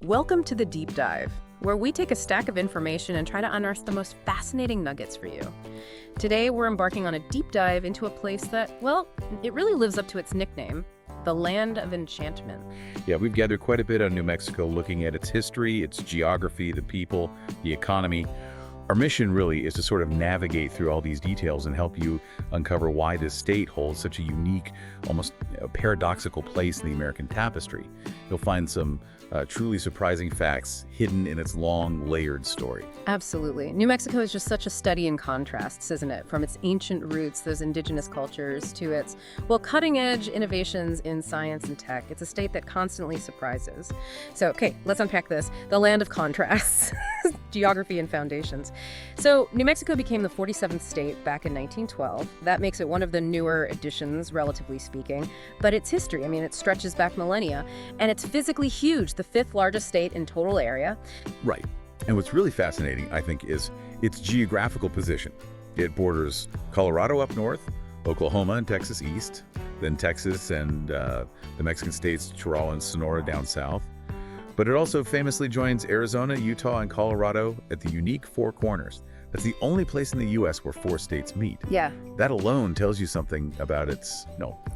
Welcome to the Deep Dive, where we take a stack of information and try to unearth the most fascinating nuggets for you. Today, we're embarking on a deep dive into a place that, well, it really lives up to its nickname, the Land of Enchantment. Yeah, we've gathered quite a bit on New Mexico, looking at its history, its geography, the people, the economy. Our mission really is to sort of navigate through all these details and help you uncover why this state holds such a unique, almost paradoxical place in the American tapestry. You'll find some truly surprising facts hidden in its long, layered story. Absolutely. New Mexico is just such a study in contrasts, isn't it? From its ancient roots, those indigenous cultures, to its, well, cutting-edge innovations in science and tech. It's a state that constantly surprises. So, okay, let's unpack this. The land of contrasts, geography and foundations. So, New Mexico became the 47th state back in 1912. That makes it one of the newer additions, relatively speaking. But its history, I mean, it stretches back millennia, and it's physically huge, the fifth largest state in total area. Right. And what's really fascinating, I think, is its geographical position. It borders Colorado up north, Oklahoma and Texas east, then Texas and the Mexican states Chihuahua and Sonora down south. But it also famously joins Arizona, Utah, and Colorado at the unique Four Corners. That's the only place in the U.S. where four states meet. Yeah. That alone tells you something about its,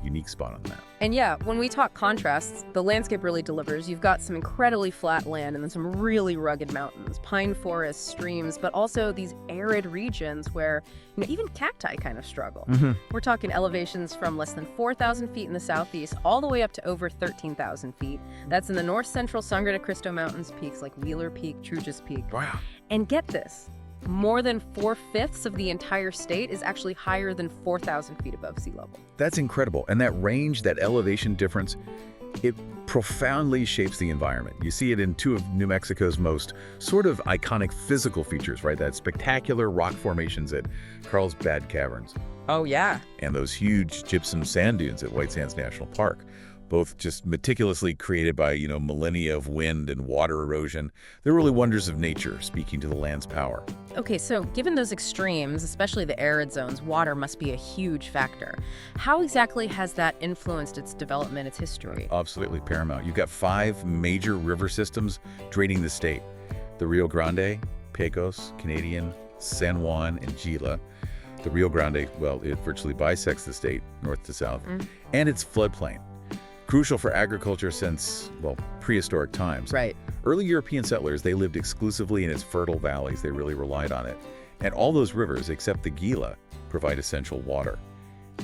unique spot on the map. And yeah, when we talk contrasts, the landscape really delivers. You've got some incredibly flat land and then some really rugged mountains, pine forests, streams, but also these arid regions where, even cacti kind of struggle. We're talking elevations from less than 4,000 feet in the southeast all the way up to over 13,000 feet. That's in the north-central Sangre de Cristo Mountains peaks like Wheeler Peak, Trujas Peak. Wow. And get this, more than 4/5 of the entire state is actually higher than 4,000 feet above sea level. That's incredible. And that range, that elevation difference, it profoundly shapes the environment. You see it in two of New Mexico's most sort of iconic physical features, right? That spectacular rock formations at Carlsbad Caverns. Oh, yeah. And those huge gypsum sand dunes at White Sands National Park. Both just meticulously created by, millennia of wind and water erosion. They're really wonders of nature, speaking to the land's power. Okay, so given those extremes, especially the arid zones, water must be a huge factor. How exactly has that influenced its development, its history? Absolutely paramount. You've got 5 major river systems draining the state. The Rio Grande, Pecos, Canadian, San Juan, and Gila. The Rio Grande, well, it virtually bisects the state, north to south, and its floodplain. Crucial for agriculture since, prehistoric times. Right. Early European settlers, they lived exclusively in its fertile valleys. They really relied on it. And all those rivers, except the Gila, provide essential water.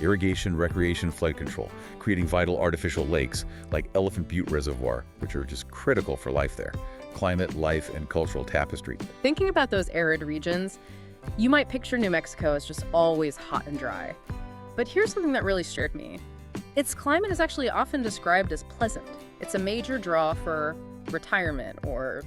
Irrigation, recreation, flood control, creating vital artificial lakes like Elephant Butte Reservoir, which are just critical for life there. Climate, life, and cultural tapestry. Thinking about those arid regions, you might picture New Mexico as just always hot and dry. But here's something that really stirred me. Its climate is actually often described as pleasant. It's a major draw for retirement or,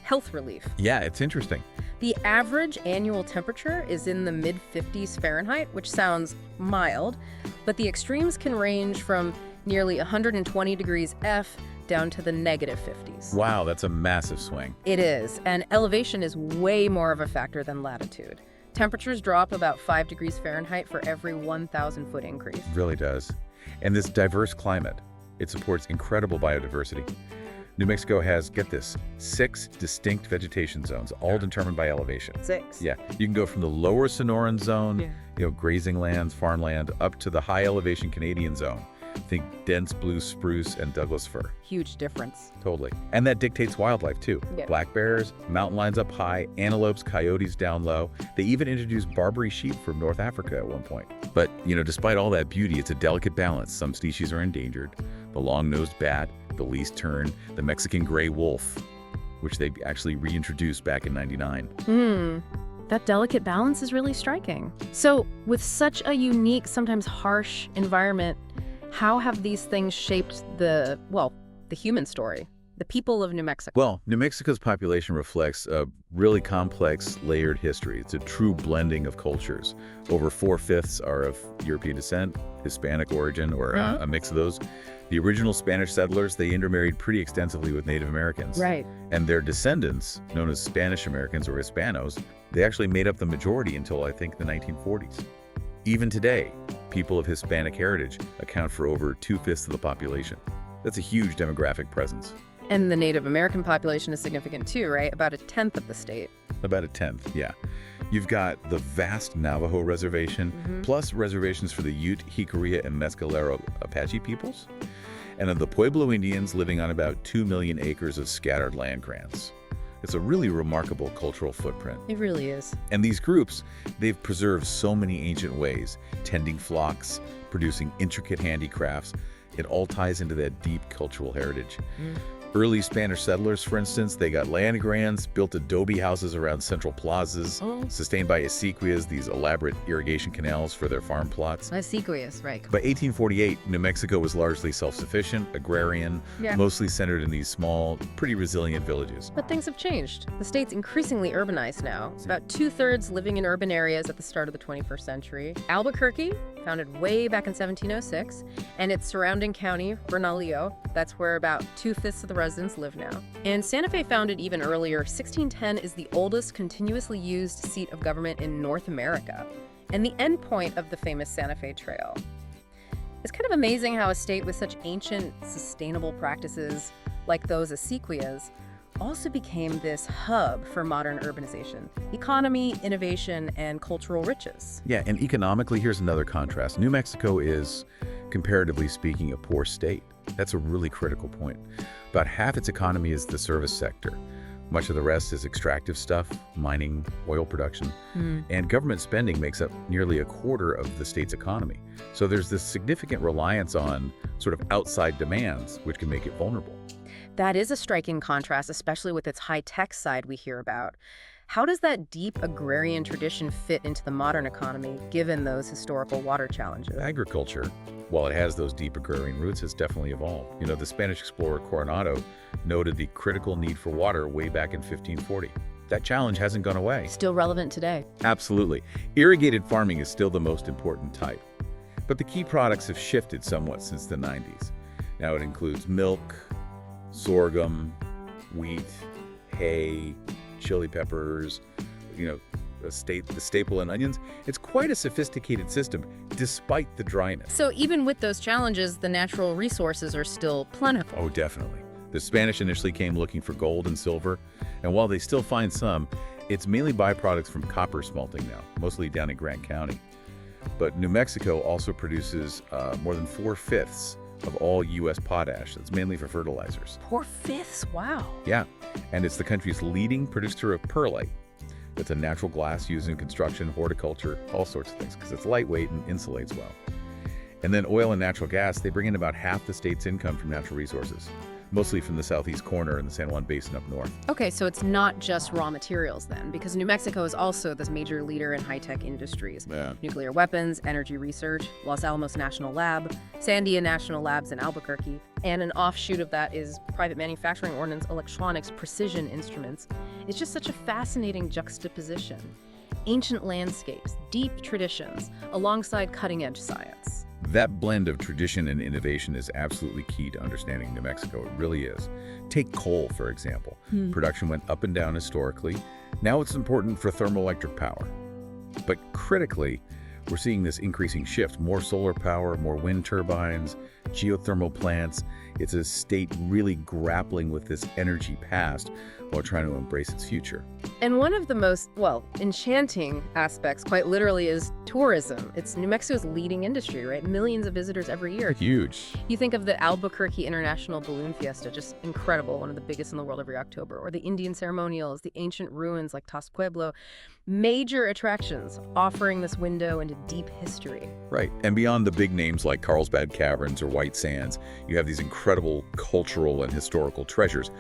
health relief. Yeah, it's interesting. The average annual temperature is in the mid-50s Fahrenheit, which sounds mild, but the extremes can range from nearly 120 degrees F down to the negative 50s. Wow, that's a massive swing. It is, and elevation is way more of a factor than latitude. Temperatures drop about 5 degrees Fahrenheit for every 1,000-foot increase. It really does. And this diverse climate, it supports incredible biodiversity. New Mexico has, get this, 6 distinct vegetation zones, all determined by elevation. 6? Yeah, you can go from the lower Sonoran zone, grazing lands, farmland, up to the high elevation Canadian zone. Think dense blue spruce and Douglas fir. Huge difference. Totally. And that dictates wildlife too. Yeah. Black bears, mountain lions up high, antelopes, coyotes down low. They even introduced Barbary sheep from North Africa at one point. But, despite all that beauty, it's a delicate balance. Some species are endangered. The long-nosed bat, the least tern, the Mexican gray wolf, which they actually reintroduced back in '99. That delicate balance is really striking. So, with such a unique, sometimes harsh environment, how have these things shaped the human story, the people of New Mexico? Well, New Mexico's population reflects a really complex, layered history. It's a true blending of cultures. Over 4/5 are of European descent, Hispanic origin, or a mix of those. The original Spanish settlers, they intermarried pretty extensively with Native Americans. Right. And their descendants, known as Spanish Americans or Hispanos, they actually made up the majority until, I think, the 1940s. Even today, people of Hispanic heritage account for over 2/5 of the population. That's a huge demographic presence. And the Native American population is significant too, right? About a tenth of the state. About a tenth, yeah. You've got the vast Navajo reservation, plus reservations for the Ute, Jicarilla, and Mescalero Apache peoples, and of the Pueblo Indians living on about 2 million acres of scattered land grants. It's a really remarkable cultural footprint. It really is. And these groups, they've preserved so many ancient ways, tending flocks, producing intricate handicrafts. It all ties into that deep cultural heritage. Early Spanish settlers, for instance, they got land grants, built adobe houses around central plazas, sustained by acequias, these elaborate irrigation canals for their farm plots. Acequias, right. By 1848, New Mexico was largely self-sufficient, agrarian, mostly centered in these small, pretty resilient villages. But things have changed. The state's increasingly urbanized now. It's about 2/3 living in urban areas at the start of the 21st century. Albuquerque, founded way back in 1706, and its surrounding county, Bernalillo, that's where about 2/5 of the residents live now. And Santa Fe, founded even earlier, 1610, is the oldest continuously used seat of government in North America, and the endpoint of the famous Santa Fe Trail. It's kind of amazing how a state with such ancient, sustainable practices like those acequias also became this hub for modern urbanization, economy, innovation, and cultural riches. Yeah, and economically, here's another contrast. New Mexico is, comparatively speaking, a poor state. That's a really critical point. About half its economy is the service sector. Much of the rest is extractive stuff, mining, oil production, and government spending makes up nearly a quarter of the state's economy. So there's this significant reliance on sort of outside demands, which can make it vulnerable. That is a striking contrast, especially with its high-tech side we hear about. How does that deep agrarian tradition fit into the modern economy, given those historical water challenges? Agriculture, while it has those deep agrarian roots, has definitely evolved. You know, the Spanish explorer Coronado noted the critical need for water way back in 1540. That challenge hasn't gone away. Still relevant today. Absolutely. Irrigated farming is still the most important type. But the key products have shifted somewhat since the 90s. Now it includes milk, sorghum, wheat, hay, chili peppers, the staple and onions. It's quite a sophisticated system, despite the dryness. So even with those challenges, the natural resources are still plentiful. Oh, definitely. The Spanish initially came looking for gold and silver, and while they still find some, it's mainly byproducts from copper smelting now, mostly down in Grant County. But New Mexico also produces more than 4/5 of all U.S. potash. That's mainly for fertilizers. 4/5? Wow. Yeah, and it's the country's leading producer of perlite. It's a natural glass used in construction, horticulture, all sorts of things, because it's lightweight and insulates well. And then oil and natural gas, they bring in about half the state's income from natural resources, mostly from the southeast corner and the San Juan Basin up north. Okay, so it's not just raw materials then, because New Mexico is also this major leader in high-tech industries. Nuclear weapons, energy research, Los Alamos National Lab, Sandia National Labs in Albuquerque, and an offshoot of that is private manufacturing ordnance, electronics, precision instruments. It's just such a fascinating juxtaposition. Ancient landscapes, deep traditions, alongside cutting-edge science. That blend of tradition and innovation is absolutely key to understanding New Mexico. It really is. Take coal, for example. Production went up and down historically. Now it's important for thermoelectric power. But critically, we're seeing this increasing shift. More solar power, more wind turbines, geothermal plants. It's a state really grappling with this energy past while trying to embrace its future. And one of the most, enchanting aspects, quite literally, is tourism. It's New Mexico's leading industry, right? Millions of visitors every year. Huge. You think of the Albuquerque International Balloon Fiesta, just incredible, one of the biggest in the world every October, or the Indian ceremonials, the ancient ruins like Tas Pueblo. Major attractions offering this window into deep history. Right. And beyond the big names like Carlsbad Caverns or White Sands, you have these incredible cultural and historical treasures.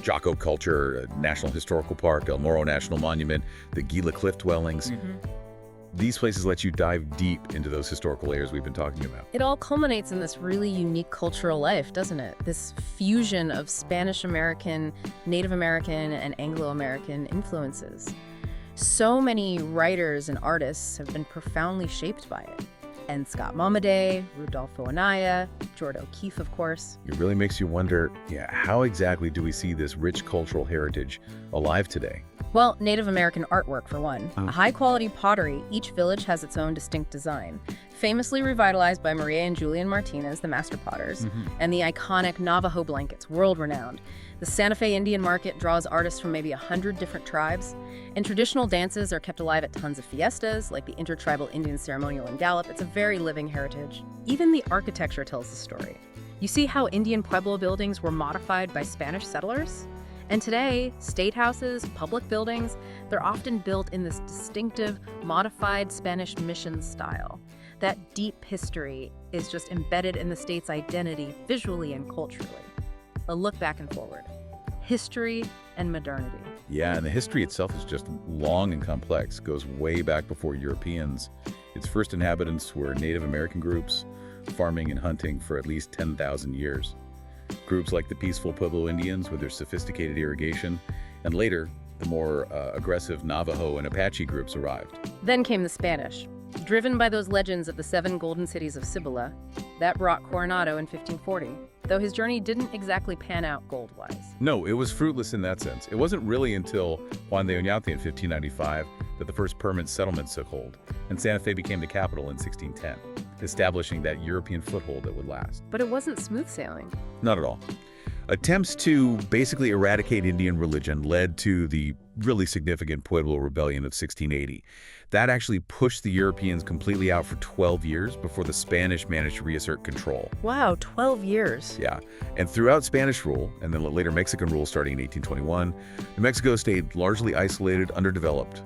Jocko Culture, National Historical Park, El Morro National Monument, the Gila Cliff Dwellings. These places let you dive deep into those historical layers we've been talking about. It all culminates in this really unique cultural life, doesn't it? This fusion of Spanish American, Native American, and Anglo-American influences. So many writers and artists have been profoundly shaped by it. And Scott Momaday, Rudolfo Anaya, George O'Keeffe, of course. It really makes you wonder, how exactly do we see this rich cultural heritage alive today? Well, Native American artwork, for one. A high-quality pottery, each village has its own distinct design. Famously revitalized by Maria and Julian Martinez, the master potters, and the iconic Navajo blankets, world-renowned. The Santa Fe Indian market draws artists from maybe 100 different tribes, and traditional dances are kept alive at tons of fiestas, like the Intertribal Indian Ceremonial in Gallup. It's a very living heritage. Even the architecture tells the story. You see how Indian Pueblo buildings were modified by Spanish settlers? And today, state houses, public buildings, they're often built in this distinctive, modified Spanish mission style. That deep history is just embedded in the state's identity, visually and culturally. A look back and forward. History and modernity. Yeah, and the history itself is just long and complex. It goes way back before Europeans. Its first inhabitants were Native American groups, farming and hunting for at least 10,000 years. Groups like the peaceful Pueblo Indians with their sophisticated irrigation, and later, the more aggressive Navajo and Apache groups arrived. Then came the Spanish. Driven by those legends of the 7 golden cities of Cibola, that brought Coronado in 1540, though his journey didn't exactly pan out gold-wise. No, it was fruitless in that sense. It wasn't really until Juan de Oñate in 1595 that the first permanent settlements took hold, and Santa Fe became the capital in 1610, establishing that European foothold that would last. But it wasn't smooth sailing. Not at all. Attempts to basically eradicate Indian religion led to the really significant Pueblo Rebellion of 1680. That actually pushed the Europeans completely out for 12 years before the Spanish managed to reassert control. Wow, 12 years. Yeah, and throughout Spanish rule, and then later Mexican rule starting in 1821, New Mexico stayed largely isolated, underdeveloped,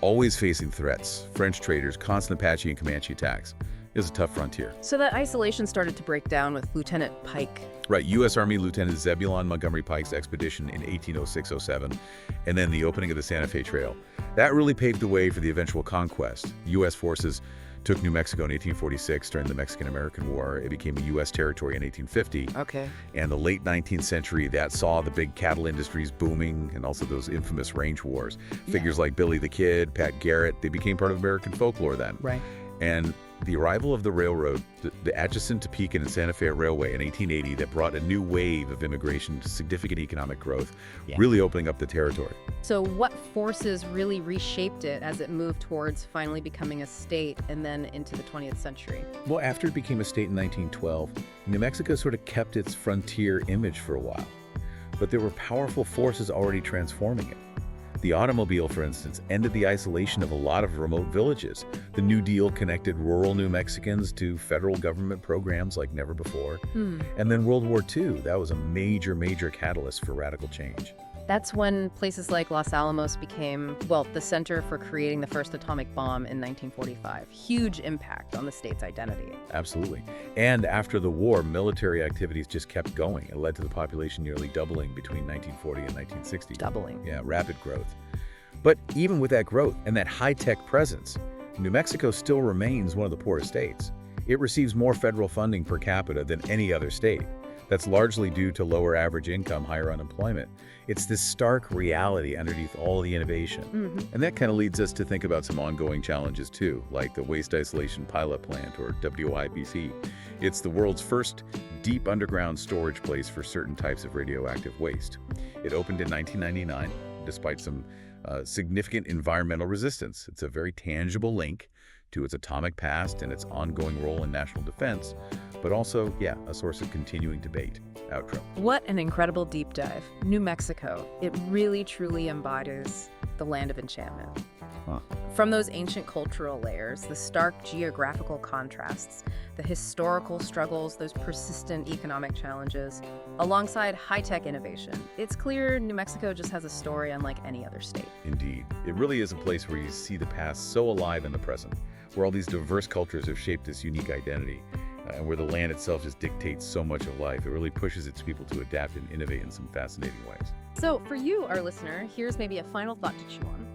always facing threats, French traders, constant Apache and Comanche attacks. It was a tough frontier. So that isolation started to break down with Lieutenant Pike. Right, U.S. Army Lieutenant Zebulon Montgomery Pike's expedition in 1806-07, and then the opening of the Santa Fe Trail. That really paved the way for the eventual conquest. U.S. forces took New Mexico in 1846 during the Mexican-American War. It became a U.S. territory in 1850. Okay. And the late 19th century, that saw the big cattle industries booming, and also those infamous range wars. Figures like Billy the Kid, Pat Garrett, they became part of American folklore then. Right. And the arrival of the railroad, the Atchison, Topeka, and Santa Fe Railway in 1880 that brought a new wave of immigration, significant economic growth, really opening up the territory. So what forces really reshaped it as it moved towards finally becoming a state and then into the 20th century? Well, after it became a state in 1912, New Mexico sort of kept its frontier image for a while. But there were powerful forces already transforming it. The automobile, for instance, ended the isolation of a lot of remote villages. The New Deal connected rural New Mexicans to federal government programs like never before. And then World War II, that was a major, major catalyst for radical change. That's when places like Los Alamos became, well, the center for creating the first atomic bomb in 1945. Huge impact on the state's identity. Absolutely. And after the war, military activities just kept going. It led to the population nearly doubling between 1940 and 1960. Doubling. Yeah, rapid growth. But even with that growth and that high-tech presence, New Mexico still remains one of the poorest states. It receives more federal funding per capita than any other state. That's largely due to lower average income, higher unemployment. It's this stark reality underneath all the innovation. And that kind of leads us to think about some ongoing challenges too, like the Waste Isolation Pilot Plant, or WIPC. It's the world's first deep underground storage place for certain types of radioactive waste. It opened in 1999, despite some significant environmental resistance. It's a very tangible link to its atomic past and its ongoing role in national defense, but also, a source of continuing debate. Outro. What an incredible deep dive. New Mexico, it really truly embodies the land of enchantment. From those ancient cultural layers, the stark geographical contrasts, the historical struggles, those persistent economic challenges, alongside high-tech innovation, it's clear New Mexico just has a story unlike any other state. Indeed. It really is a place where you see the past so alive in the present, where all these diverse cultures have shaped this unique identity, and where the land itself just dictates so much of life. It really pushes its people to adapt and innovate in some fascinating ways. So for you, our listener, here's maybe a final thought to chew on.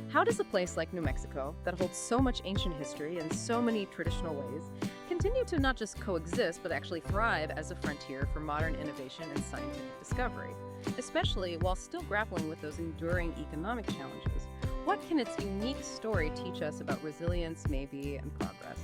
How does a place like New Mexico, that holds so much ancient history and so many traditional ways, continue to not just coexist, but actually thrive as a frontier for modern innovation and scientific discovery, especially while still grappling with those enduring economic challenges? What can its unique story teach us about resilience, maybe, and progress?